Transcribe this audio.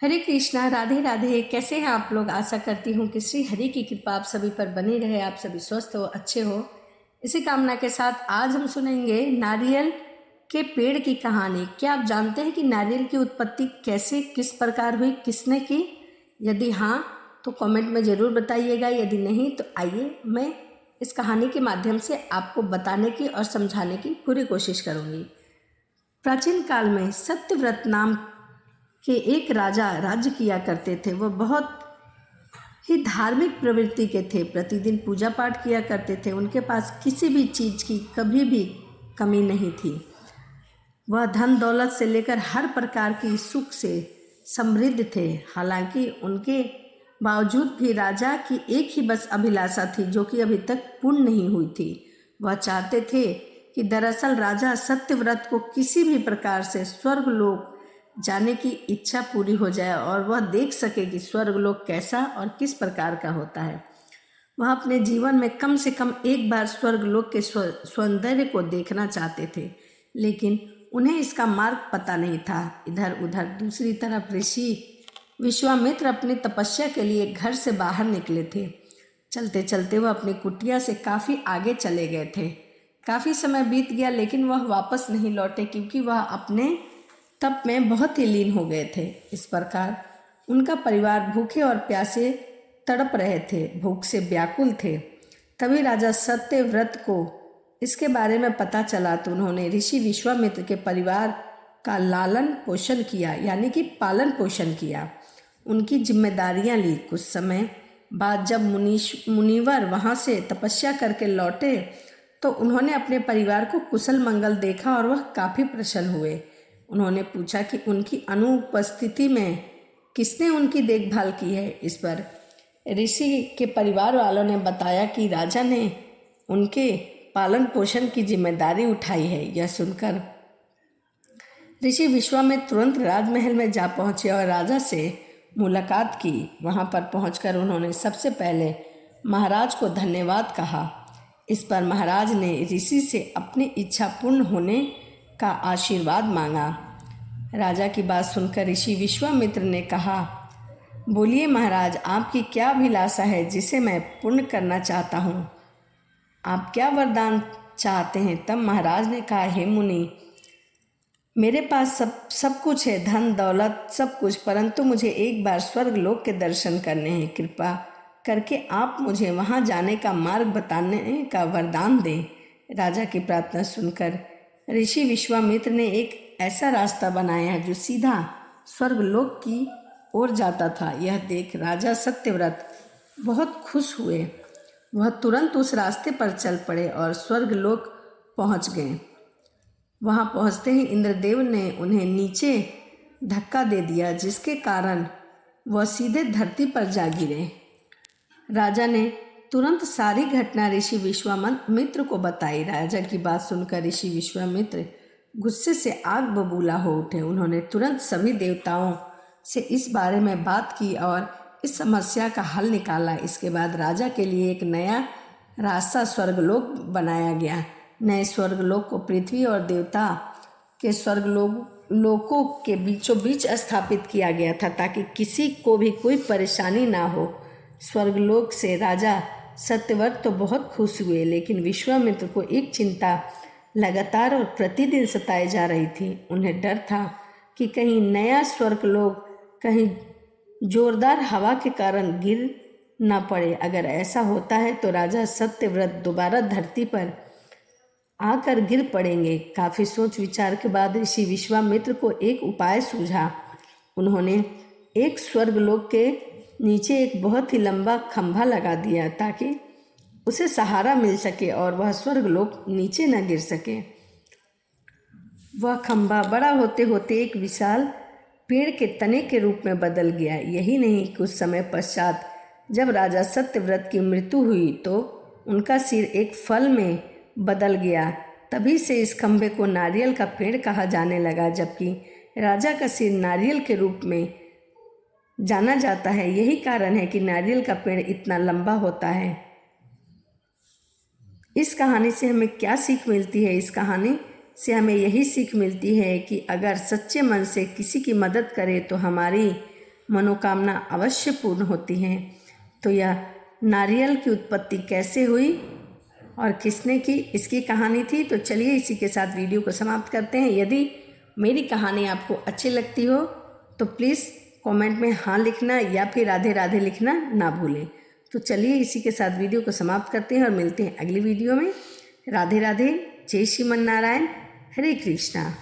हरे कृष्णा, राधे राधे। कैसे हैं आप लोग? आशा करती हूँ कि श्री हरि की कृपा आप सभी पर बनी रहे, आप सभी स्वस्थ हो, अच्छे हो। इसी कामना के साथ आज हम सुनेंगे नारियल के पेड़ की कहानी। क्या आप जानते हैं कि नारियल की उत्पत्ति कैसे, किस प्रकार हुई, किसने की? यदि हाँ तो कमेंट में ज़रूर बताइएगा, यदि नहीं तो आइए मैं इस कहानी के माध्यम से आपको बताने की और समझाने की पूरी कोशिश करूँगी। प्राचीन काल में सत्यव्रत नाम के एक राजा राज्य किया करते थे। वह बहुत ही धार्मिक प्रवृत्ति के थे, प्रतिदिन पूजा पाठ किया करते थे। उनके पास किसी भी चीज़ की कभी भी कमी नहीं थी। वह धन दौलत से लेकर हर प्रकार की सुख से समृद्ध थे। हालांकि उनके बावजूद भी राजा की एक ही बस अभिलाषा थी, जो कि अभी तक पूर्ण नहीं हुई थी। वह चाहते थे कि दरअसल राजा सत्यव्रत को किसी भी प्रकार से स्वर्गलोक जाने की इच्छा पूरी हो जाए और वह देख सके कि स्वर्गलोक कैसा और किस प्रकार का होता है। वह अपने जीवन में कम से कम एक बार स्वर्गलोक के सौंदर्य को देखना चाहते थे, लेकिन उन्हें इसका मार्ग पता नहीं था। इधर उधर दूसरी तरफ ऋषि विश्वामित्र अपनी तपस्या के लिए घर से बाहर निकले थे। चलते चलते वह अपनी कुटिया से काफ़ी आगे चले गए थे। काफ़ी समय बीत गया, लेकिन वह वापस नहीं लौटे, क्योंकि वह अपने तप में बहुत ही लीन हो गए थे। इस प्रकार उनका परिवार भूखे और प्यासे तड़प रहे थे, भूख से व्याकुल थे। तभी राजा सत्यव्रत को इसके बारे में पता चला, तो उन्होंने ऋषि विश्वामित्र के परिवार का लालन पोषण किया, यानी कि पालन पोषण किया, उनकी जिम्मेदारियां ली। कुछ समय बाद जब मुनिवर वहाँ से तपस्या करके लौटे, तो उन्होंने अपने परिवार को कुशल मंगल देखा और वह काफ़ी प्रसन्न हुए। उन्होंने पूछा कि उनकी अनुपस्थिति में किसने उनकी देखभाल की है। इस पर ऋषि के परिवार वालों ने बताया कि राजा ने उनके पालन पोषण की जिम्मेदारी उठाई है। यह सुनकर ऋषि विश्वामित्र तुरंत राजमहल में जा पहुँचे और राजा से मुलाकात की। वहाँ पर पहुँचकर उन्होंने सबसे पहले महाराज को धन्यवाद कहा। इस पर महाराज ने ऋषि से अपनी इच्छा पूर्ण होने का आशीर्वाद मांगा। राजा की बात सुनकर ऋषि विश्वामित्र ने कहा, बोलिए महाराज, आपकी क्या अभिलाषा है जिसे मैं पूर्ण करना चाहता हूँ? आप क्या वरदान चाहते हैं? तब महाराज ने कहा, हे मुनि, मेरे पास सब कुछ है, धन दौलत सब कुछ, परंतु मुझे एक बार स्वर्गलोक के दर्शन करने हैं। कृपा करके आप मुझे वहाँ जाने का मार्ग बताने का वरदान दें। राजा की प्रार्थना सुनकर ऋषि विश्वामित्र ने एक ऐसा रास्ता बनाया जो सीधा स्वर्गलोक की ओर जाता था। यह देख राजा सत्यव्रत बहुत खुश हुए। वह तुरंत उस रास्ते पर चल पड़े और स्वर्गलोक पहुंच गए। वहां पहुंचते ही इंद्रदेव ने उन्हें नीचे धक्का दे दिया, जिसके कारण वह सीधे धरती पर जा गिरे। राजा ने तुरंत सारी घटना ऋषि विश्वामित्र को बताई। राजा की बात सुनकर ऋषि विश्वामित्र गुस्से से आग बबूला हो उठे। उन्होंने तुरंत सभी देवताओं से इस बारे में बात की और इस समस्या का हल निकाला। इसके बाद राजा के लिए एक नया रास्ता स्वर्गलोक बनाया गया। नए स्वर्गलोक को पृथ्वी और देवता के स्वर्गलोकों के बीचों बीच स्थापित किया गया था, ताकि किसी को भी कोई परेशानी ना हो। स्वर्गलोक से राजा सत्यव्रत तो बहुत खुश हुए, लेकिन विश्वामित्र को एक चिंता लगातार और प्रतिदिन सताई जा रही थी। उन्हें डर था कि कहीं नया स्वर्गलोक कहीं जोरदार हवा के कारण गिर न पड़े। अगर ऐसा होता है तो राजा सत्यव्रत दोबारा धरती पर आकर गिर पड़ेंगे। काफ़ी सोच विचार के बाद ऋषि विश्वामित्र को एक उपाय सूझा। उन्होंने एक स्वर्गलोक के नीचे एक बहुत ही लंबा खंभा लगा दिया, ताकि उसे सहारा मिल सके और वह स्वर्गलोक नीचे न गिर सके। वह खंभा बड़ा होते होते एक विशाल पेड़ के तने के रूप में बदल गया। यही नहीं, कुछ समय पश्चात जब राजा सत्यव्रत की मृत्यु हुई तो उनका सिर एक फल में बदल गया। तभी से इस खंभे को नारियल का पेड़ कहा जाने लगा, जबकि राजा का सिर नारियल के रूप में जाना जाता है। यही कारण है कि नारियल का पेड़ इतना लंबा होता है। इस कहानी से हमें क्या सीख मिलती है? इस कहानी से हमें यही सीख मिलती है कि अगर सच्चे मन से किसी की मदद करें तो हमारी मनोकामना अवश्य पूर्ण होती हैं। तो यह नारियल की उत्पत्ति कैसे हुई और किसने की, इसकी कहानी थी। तो चलिए इसी के साथ वीडियो को समाप्त करते हैं। यदि मेरी कहानी आपको अच्छी लगती हो तो प्लीज़ कमेंट में हाँ लिखना या फिर राधे राधे लिखना ना भूलें। तो चलिए इसी के साथ वीडियो को समाप्त करते हैं और मिलते हैं अगली वीडियो में। राधे राधे, जय श्रीमन नारायण, हरे कृष्णा।